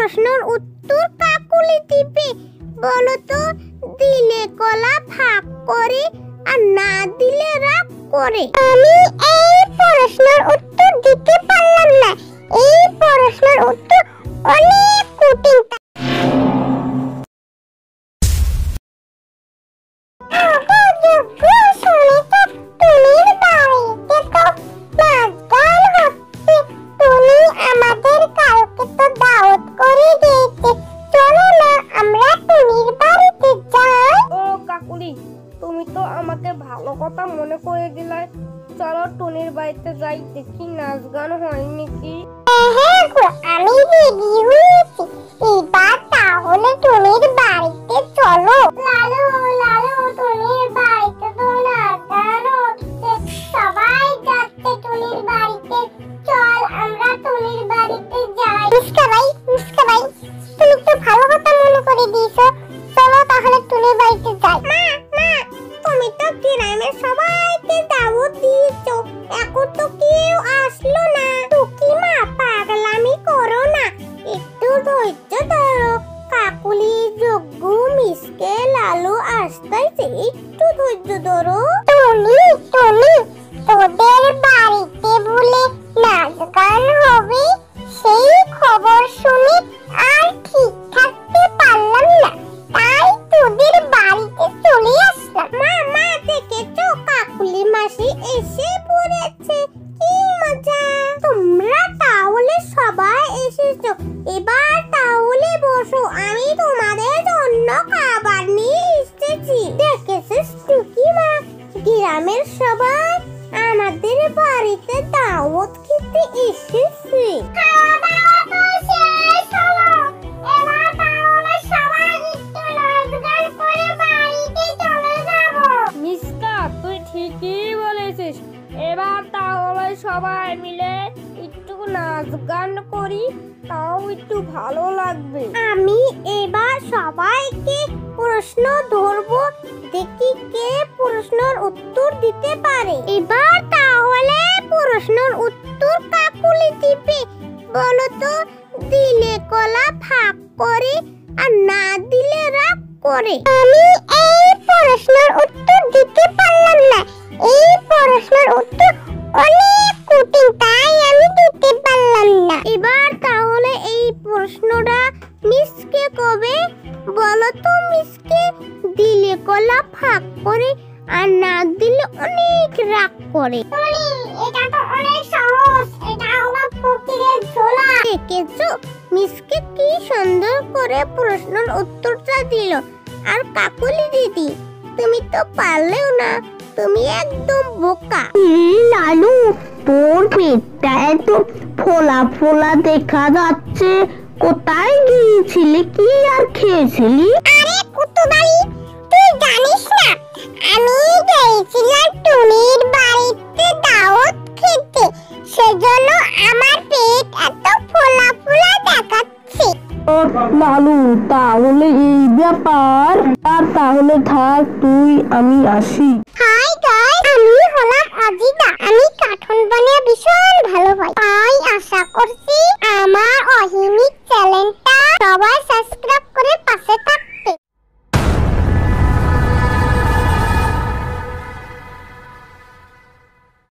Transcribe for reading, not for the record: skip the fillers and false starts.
প্রশ্নের উত্তর কাকুলি দিবে? বলো তো, দিলে কলা ভাগ করে আর না দিলে রাগ করে। আমি এই প্রশ্নের উত্তর দিতে পারলাম না। এই প্রশ্নের উত্তর অনেক কঠিন। তুমি তো আমাকে ভালো কথা মনে করে দিলে। চলো টুনির বাড়িতে যাই, দেখি নাচ গান হয় নাকি। হ্যাঁ গো, আমি রেডি হয়েছি। এবার তাহলে টুনির বাড়িতে চলো। লালু লালু, টুনির বাড়িতে তো নাচ গান হচ্ছে, সবাই যাচ্ছে টুনির বাড়িতে। চল আমরা টুনির বাড়িতে যাই। মুস্কা ভাই, তুমি তো ভালো কথা মনে করে দিয়েছো। চলো তাহলে টুনির বাড়িতে যাই। মা, তুমি তো গ্রামের সবাইকে দাওয়াত দিয়েছো, এখন তো কেউ আসলো না। টুকি মা, পাগলামি করো না, একটু ধৈর্য ধরো। কাকুলি, যজ্ঞু, মিসকে, লালু আসতেছে, একটু ধৈর্য ধরো। টুনি, তোদের বাড়িতে বলে নাচ গান হবে, সেই খবর শুনে আর ঠিক থাকতে পারলাম না, তাই তোদের বাড়িতে চলে আসলাম। মা, দেখেছো কাকুলি মাসি এসে পড়েছে, কি মজা। তোমরা তাহলে সবাই এসেছো, এবার তাহলে বসো, আমি তোমাদের জন্য খাবার নিয়ে এসেছি। দেখেছিস টুকি মা, গ্রামের সবাই আমাদের বাড়িতে দাওয়াত খেতে এসেছে। খাওয়া দাওয়া তো শেষ হলো, এবার তাহলে সবাই একটু নাচ গান করে বাড়িতে চলে যাব। মিসকা, তুই ঠিকই বলেছিস। এবার তাহলে সবাই মিলে একটু নাচ গান করি, তাও একটু ভালো লাগবে। আমি এবার সবাইকে প্রশ্ন ধরবো, দেখি কে প্রশ্নের উত্তর দিতে পারে। এবার তাহলে প্রশ্নের উত্তর কাকুলি দিবে। বলো তো, দিলে কলা ভাগ করে আর না দিলে রাগ করে। আমি এই প্রশ্নের উত্তর দিতে পারলাম না। এই প্রশ্নের উত্তর অনেক কঠিন, তাই আমি দিতে পারলাম না। এবার তাহলে এই প্রশ্নটা মিসকে কবে? বলো তো মিসকে, দিলে কলা ভাগ করে আর না দিলে অনেক রাগ করে। এটা তো অনেক সহজ, এটা হলো ফকিরের ঝোলা। দেখেছো মিসকে কি সুন্দর করে প্রশ্নের উত্তরটা দিল। আর কাকুলি দিদি, তুমি তো পারলেও না, তুমি একদম বোকা। লালু, তোর পেটটা এত ফোলা ফোলা দেখা যাচ্ছে, কোথায় গিয়েছিলি, কি আর খেয়েছিলি? আরে কুতুবালি, তুই জানিস না, আমি গিয়েছিলাম টুনির বাড়িতে দাওয়াত খেতে, সেজন্য আমার পেট এত ফোলা ফোলা দেখাচ্ছে। লালু, তাহলে এই ব্যাপার, আর তাহলে থাক তুই, আমি আসি।